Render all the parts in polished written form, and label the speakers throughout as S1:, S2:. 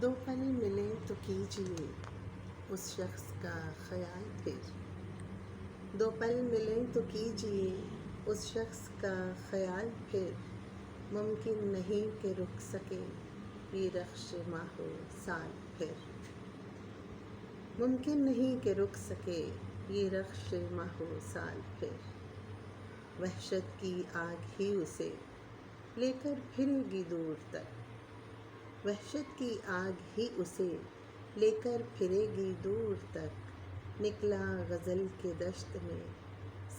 S1: دو پل ملیں تو کیجیے اس شخص کا خیال پھر، دو پل ملیں تو کیجیے اس شخص کا خیال پھر، ممکن نہیں کہ رک سکے یہ رخش ماہ و سال پھر، ممکن نہیں کہ رک سکے یہ رخش ماہ و سال پھر، وحشت کی آگ ہی اسے لے کر پھرے گی دور تک، وحشت کی آگ ہی اسے لے کر پھرے گی دور تک، نکلا غزل کے دشت میں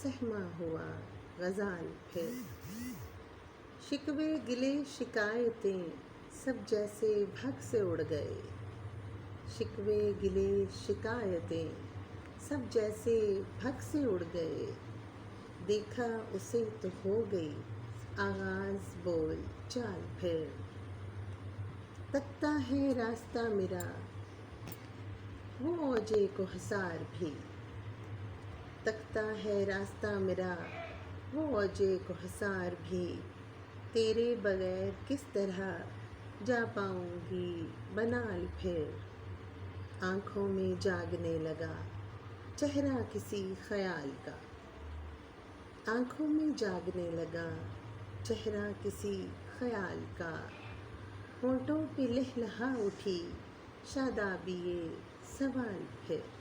S1: سہما ہوا غزال پھر، شکوے گلے شکایتیں سب جیسے بھگ سے اڑ گئے، شکوے گلے شکایتیں سب جیسے بھگ سے اڑ گئے، دیکھا اسے تو ہو گئی آغاز بول چال پھر، تکتا ہے راستہ میرا وہ اوج کوہسار بھی، تکتا ہے راستہ میرا وہ اوج کوہسار بھی، تیرے بغیر کس طرح جا پاؤں گی بنال پھر، آنکھوں میں جاگنے لگا چہرہ کسی خیال کا، آنکھوں میں جاگنے لگا چہرہ کسی خیال کا، ہونٹوں پہ لہلہا اٹھی شادابی سوال پھر۔